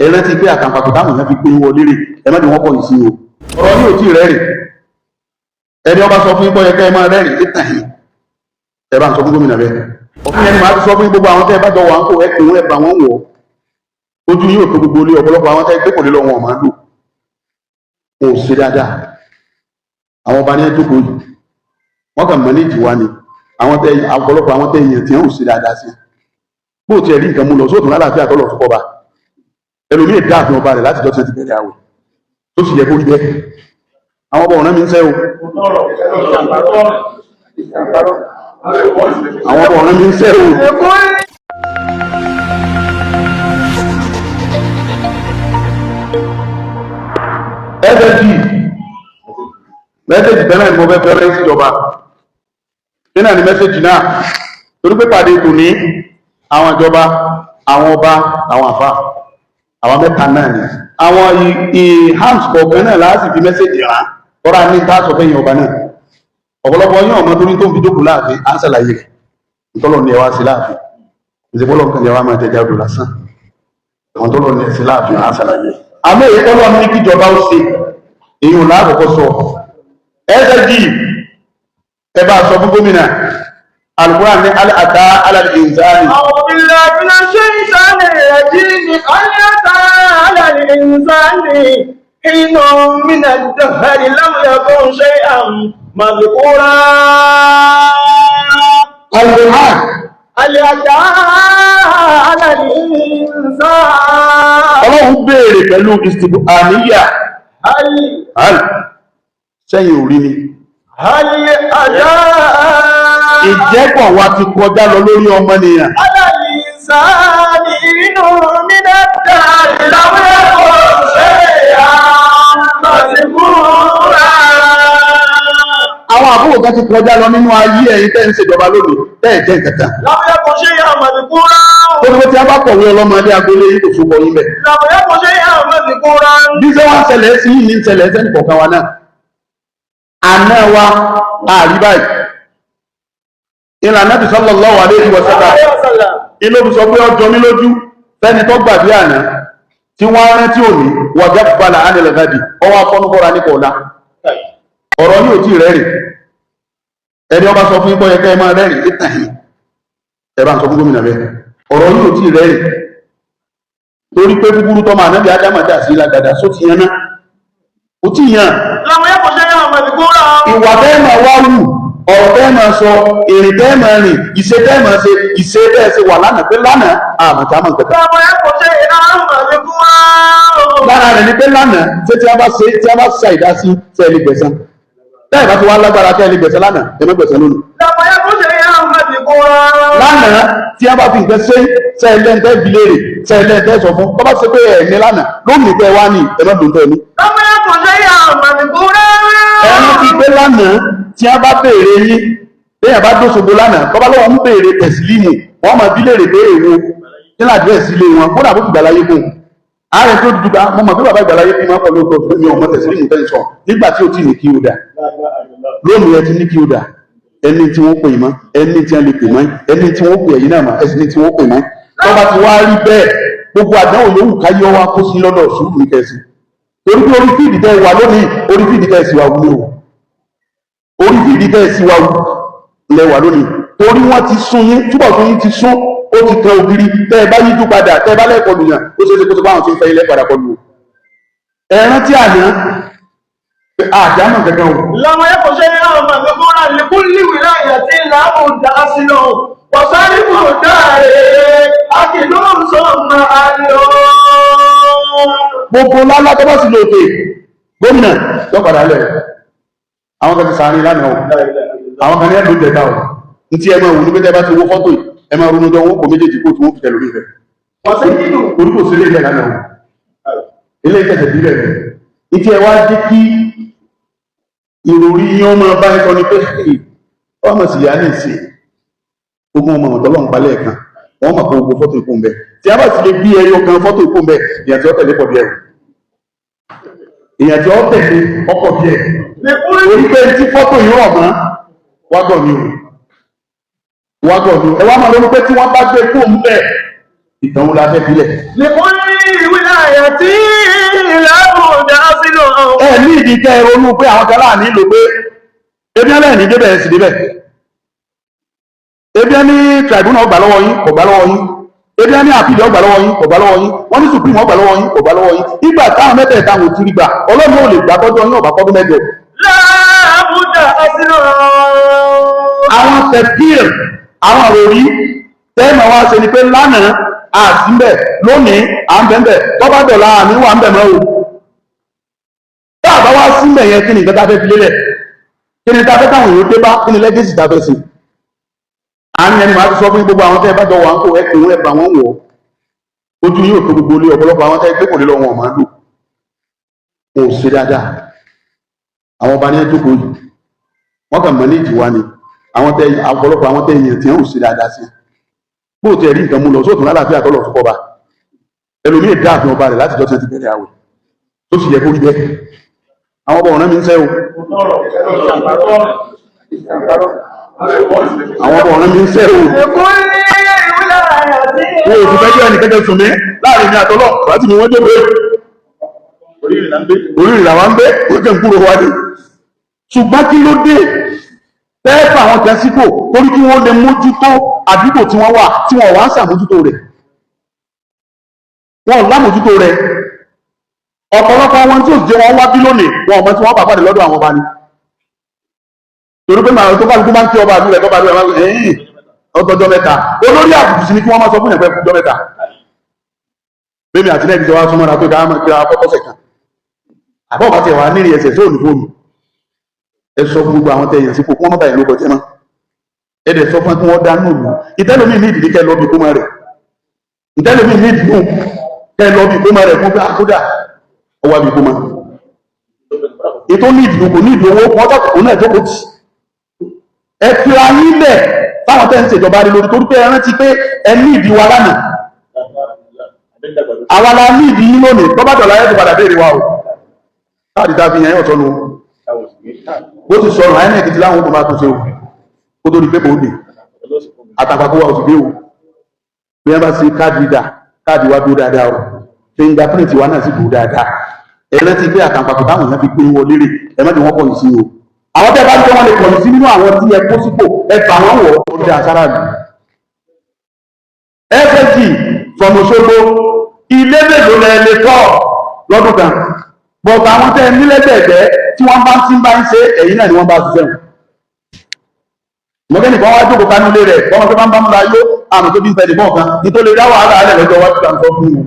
ẹ rántí pé àkàǹpàkò táwọn èèyàn fi pé wọlé rè ẹ má ní wọ́n pọ̀ yìí sí o ọ̀rọ̀ yóò tí rẹ́rìn ẹni ọba sọ fún ipò yẹ kẹ́ ẹ máa rẹ́rìn ní tàn yín ẹ bá ń sọ fún gómìnà bẹ́ẹ̀ ọkùnrin ẹni máa ti sọ fún gbogbo àwọn tẹ́ ẹ bá jọ wà ń kó ẹ pè wọ́n ẹ bá wọn wọ̀ ojú yóò tó gbogbo ilé ọ̀pọ̀lọpọ̀ àwọn tẹ́ ẹ gbé kò lè lọ wọn máa lò wọn ò ṣe dáadáa àwọn ọba ní ẹ jókòó yìí wọn kàn mọ ní ìjìwá ni àwọn tẹ́ ọ̀pọ̀lọpọ̀ àwọn tẹ́ èèyàn tí wọn ò ṣe dáadáa sí bó tiẹ̀ rí nǹkan mú lọ sóòtún lálàáfíà tọ́lọ̀ fún ọba ẹlòmíì dá àfihàn ọba rẹ̀ láti jọ́ ti bẹ̀rẹ̀ àwẹ̀ tó sì yẹ kó rí bẹ́ẹ̀ àwọn ọba ọ̀ràn mi ń sẹ́ o àwọn ọba ọ̀ràn mi ń sẹ́ o. mẹ́sẹ̀jì bẹ́ẹ̀ ni mo fẹ́ fẹ́rẹ́ síjọba nínú àní mẹ́sẹ̀jì náà torí pé pàdé tò ní àwọn ìjọba àwọn ọba àwọn àfà àwọn mẹ́ta náà ni àwọn ìhams kọ̀ọ̀kan náà láti fi mẹ́sẹ̀jì rán tọ́ra ní táàsọ̀ fẹ́yìn ọba náà ọ̀pọ̀lọpọ̀ yín ọmọ torí tó ń fi dókù láàfin á ń ṣàlàyé rẹ̀ ìtọ́lọ̀ ní ẹwà sí láàfin ìsìnkọ́lọ̀ kan ní ẹwà máa jẹjẹ odò lásán àwọn tọ́lọ̀ ní ẹsẹ̀ láàfin á ṣàlàyé àmọ́ èyí tọ́lọ̀ ní kíjọba ó ṣe èyí ò láàkọ́kọ́ sọ SSG ẹ bá sọ fún gómìnà Al-Qur'an ní al'ata alal-insani. A'udhu billahi minash shaitanir rajim. Al'ata alal-insani hinun minad-dahri lam yakun shay'an madhkura. Al-Qur'an. Al'ata alal-insani. Ọlọ́run béèrè pẹ̀lú istibhamiya. Hal. Sẹ́yìn orí ni. Ìjẹ́pọ̀ wa ti kọjá lọ lórí ọmọnìyàn. Alal-insani hinun minad-dahri lam yakun shay'an madhkura. Àwọn àbúrò kan ti kọjá lọ nínú ayé ẹ̀yin tẹ́ ń ṣèjọba lónìí tẹ́ ẹ̀ jẹ́ nǹkan kan. Lam yakun shay'an madhkura. Torí pé tí a bá kọ̀wé ọlọ́mọdé agbolé yìí kò so kọ yín bẹ̀. Lam yakun shay'an madhkura. Bí ṣe wá ń ṣẹlẹ̀ sí yìí ní ń ṣẹlẹ̀ sẹ́ni kọ̀ọ̀kan wa náà. Àná wa àrí báyìí. Ìlànà Ànábì sallallahu alaihi wa sallam. Ilé òbí sọ pé ọjọ́ mi lójú fẹ́ni tó gbàgbé àná tí wọ́n rántí òní wọ̀jọ́ balà ánilẹ̀ gàdì ọwọ́ afọ́núbọ́ra nípa ọ̀la. Ọ̀rọ̀ ní òtí rẹ́rìn. Ẹni ọba sọ fún ipò yẹ kẹ́ ẹ máa rẹ́rìn ìtàn yìí. Ẹ bá ń sọ fún gómìnà bẹ́ẹ̀. Ọ̀rọ̀ ní òtí rẹ́rìn. Torí pé búburú tọ́mọ Ànábì Ádámù dà sí lágàdá só ti yan náà. Ó ti yan. Lam yakun shay'an madhkura. Ìwà bẹ́ẹ̀ máa wá wù, ọ̀rọ̀ bẹ́ẹ̀ máa sọ, èrè bẹ́ẹ̀ máa rìn, ìṣe bẹ́ẹ̀ máa ṣe, ìṣe bẹ́ẹ̀ ṣe wà lánàá pé lánàá àmọ̀tàmọ̀ kẹta. Lam yakun shay'an madhkura. Lára rẹ̀ ni pé lánàá tí a bá ṣe tí a bá ṣe ìdásí tẹ́lẹ̀ gbẹ̀san. Bẹ́ẹ̀ bá ti wá lágbára tẹ́lẹ̀ gbẹ̀san lánàá, ẹ má gbẹ̀san lónìí. Lam yakun shay'an madhkura. Lánàá tí a bá fi nǹkan ṣe tẹ́lẹ̀ bilérè tẹ́lẹ̀ sọ fún tọ́ba ṣe pé ẹ̀ ní lánàá lónìí tẹ́ wá ní ẹ má dùn tẹ́ ní. Lam yakun shay'an madhkura. Ẹni ti pé lánàá tí a bá béèrè yín lẹ́yìn bá dóṣogbo lánàá tọ́ba lọ́wọ́ ń béèrè tẹ̀sílímù wọ́n máa bí léèrè pé èwo nílà àdírẹ́sì ilé wọn kódà bó ti gbàláyé fún un. Ààrẹ tó dùgbà mo mọ̀ pé bàbá ìgbàláyé bí máa ń pọ̀lú ọkọ̀ fún mi ọmọ tẹ̀sílímù tẹ́ sọ nígbà tí ó ti ní kí ó dà. Lónìí ẹ ti ní kí ó dà ẹni tí wọ́n pè mọ́ ẹni tí wọ́n lè pè mọ́ ẹni tí wọ́n pè ẹ̀yìn náà mọ́ ẹni tí wọ́n pè mọ́. Tọ́ba ti wá rí bẹ́ẹ̀ gbogbo àdánwò yòówù káyé wá kó sí lọ́dọ̀ sùúrù ní kẹsì. Torí pé orí fíìdì tẹ́ wà lónìí orí fíìdì tẹ́ sì wà wúlò orí fíìdì tẹ́ sì wà lẹ́wà lónìí torí wọ́n ti sún yín túbọ̀ tó yín ti sún ó ti kan ògiri tẹ́ ẹ bá yíjú padà tẹ́ ẹ bá lẹ́kọ̀ọ́ lùyàn ó ṣe é ṣe kó tó bá àwọn tí ń fẹ́ ilẹ̀ padà kọlu ẹ̀rán tí àná àjámọ̀ gẹ́gẹ́ o. Lam yakun shay'an madhkura li kulli wilayatin lahu dasilu wa sarifu dari akilun summa alu. Gbogbo lálá tó bá sì lòkè gómìnà tó padà lẹ̀ àwọn kan ti sàárín lánàá o àwọn kan ní ẹ̀dùn jẹta o ní tí ẹ máa wù ní pé tẹ́ bá ti wó fọ́tò yìí ẹ máa ronú jọ wọn kò méjèèjì kó tí wọ́n fi tẹ̀ lórí rẹ̀ orí kò sí ilé ìjẹ́ lánàá o ilé ìjẹ́sẹ̀ bí rẹ̀ ní tí ẹ wá jẹ́ kí ìròrí yín ọmọ bá ẹ̀kọ́ ní pé ọmọ sì yá ní ìsìn ogun ọmọ ọ̀tọ́lọ́ ń palẹ̀ kan wọ́n mọ̀ pé gbogbo fọ́tò ìkó ń bẹ tí a bá ti lè bí ẹyọ kan fọ́tò ìkó ń bẹ ìyàn tí ó tẹ̀lé pọ̀ bí ẹ̀rù ìyàn tí ó tẹ̀lé ọkọ̀ bí ẹ̀ orí pé tí fọ́tò yìí rọ̀ mọ́ wágọ̀ ni o ẹ wá máa lórí pé tí wọ́n bá gbé kó ń bẹ̀ ìtàn la fẹ́ bílẹ̀. Li kulli wilayatin ẹ ní ìdíkẹ́ ronú pé àwọn kan láàní lò pé ebi ẹlẹ́ni débẹ̀ sí débẹ̀ ebi ẹni tribunal ọgbà lọ́wọ́ yín kò gbà lọ́wọ́ yín ebi ẹni àpìlì ọgbà lọ́wọ́ yín kò gbà lọ́wọ́ yín wọ́n ní supreme ọgbà lọ́wọ́ yín kò gbà lọ́wọ́ yín ìgbà táwọn mẹ́tẹ̀ẹ̀ta wò ti rí gbà ọlọ́run ò lè gbà tọ́jú ọyún ọ̀bà kọ́dún mẹ́jọ. láàbùdà ọsínà. àwọn tẹ̀píìr àwọn àròrí tẹ́ẹ̀mọ̀ wá ṣe ni pé lánàá àtìmbẹ̀ lónìí à ń bẹ̀ẹ̀ tọ́bá dọ̀la àmì wà ń bẹ̀ mọ́ o tá àbá wá símbẹ̀ yẹn kí ni ìgbẹ́ta fẹ́ fi lélẹ̀ kí ni ta fẹ́ táwọn èèyàn dé bá kí ni lẹ́gẹ̀ẹ́sì ta fẹ́ sí àárín ẹni máa ti sọ fún gbogbo àwọn tẹ́ ẹ bá jọ wà ń kó ẹkùn ẹ̀bà wọn wọ̀ ojú yóò tó gbogbo ilé ọ̀pọ̀lọpọ̀ àwọn tẹ́ gbé kò lé lọ wọn máa lò ò ṣe dáadáa àwọn ọba ní ẹjọ́ kò yìí wọ́n kàn mọ́ ní ìjìwá ni àwọn tẹ́ ọ̀pọ̀lọpọ̀ àwọn tẹ́ èèyàn tí wọ́n ò ṣe dáadáa sí bó tẹ́ rí nǹkan mú lọ sóòtún lálàáfíà tọ́lọ̀ tó kọba ẹlòmíì dá àfihàn ọba rẹ̀ láti jọ́ ti bẹ̀rẹ̀ àwẹ̀ tó sì yẹ kó rí bẹ́ẹ̀ àwọn ọba ọ̀rẹ́ mi ń sẹ́ o àwọn ọba ọ̀rẹ́ mi ń sẹ́ o wọ́n ò ti fẹ́ jẹ́ ẹnìkẹ́kẹ́ sùn mí láàrin ní àtọ́lọ́ láti mi wọ́n dé bẹ́ẹ̀ orí ìrìnà wa ń gbé ó jẹ́ nkúrò wa ní ṣùgbọ́n kí ló dé tẹ́ẹ̀fà àwọn tẹ́síkò torí kí wọ́n lè mójútó àdúgbò tí wọ́n wà tí wọ́n wá ń sàmójútó rẹ̀ wọ́n lámójútó rẹ̀ ọ̀pọ̀lọpọ̀ wọn tí ó jẹ́ wọn wá bí lónìí wọn ọmọ tí wọ́n pàpàdé lọ́dọ̀ àwọn ọba ni torí pé màá tó kálukú máa ń kí ọba àdúrà ẹ̀kọ́ bá dúrà máa ń ẹ̀yìn ọgọ́jọ́ mẹ́ta olórí àbùkù sí ni kí wọ́n máa sọ fún ẹ̀fẹ́ ọjọ́ mẹ́ta bébí àti lẹ́ẹ̀kì jọwọ́ súnmọ́ra pé ká máa kíra ọkọ̀ sẹ̀kan àbọ̀ bá ti wà nírí ẹsẹ̀ tó ní fóònù ẹ sọ fún gbogbo àwọn tẹ̀yìn sí kò wọ́n bá ìlú kọjá mọ́ ẹ dẹ̀ sọ fún kí wọ́n dánú ìlú ìtẹ́lómi ní ìdílé kẹ́ lọ bí kó máa rẹ̀ ìtẹ́lómi ní ìdílé kẹ́ lọ bí kó máa rẹ̀ fún bí àkódà ọwọ́ bí kó máa ètò ní ìdìbò kò ní ìdìbò owó wọ́n tọ́kù náà jókòó tì ẹ fi ra nílẹ̀ táwọn tẹ́ ń ṣèjọba rí lórí torí pé ẹ rántí pé ẹ ní ìdí wa lánàá àwa la ní ìdí yín lónìí tó bá dọ̀la ẹ̀ tó padà béèrè wa o káàdì tá a fi yẹn yọ̀ sọnù bó ti sọnù àyẹ̀nà ìkìtì láwọn tó máa tún ṣe o kó tó di pé kò dé àtàkàkọ́ wa ò sì gbé o bí wọ́n bá ṣe káàdì wa dúró dáadáa o fingerprint wa náà sì dúró dáadáa ẹ rántí pé àtàkàkọ́ táwọn èèyàn fi pín wọ lérè ẹ má ti wọ́n kọ̀yìn sí o àwọn tẹ́ bá ń tẹ́ wọn lè kọ̀yìn sí nínú àwọn tí ẹ kó sípò ẹ fà wọ́n wọ̀ ó dé àṣàrà mi fsg from Òṣogbo ilé mélòó lẹ lè tọ́ lọ́dún kan bọ̀tà àwọn tẹ́ nílẹ̀gbẹ̀gbẹ̀ tí wọ́n bá ń bá ń ṣe ẹ̀yìn náà ni wọ́n bá ṣiṣẹ́ wọn mọ̀kẹ́nì kan wá jókòó kanú lé rẹ̀ ọmọ tó bá ń bá múra yó àmì tó bí ń tẹ̀lé bọ́ọ̀ kan nítorí dá wàhálà alẹ́ lọ́jọ́ wájú kan sọ fún un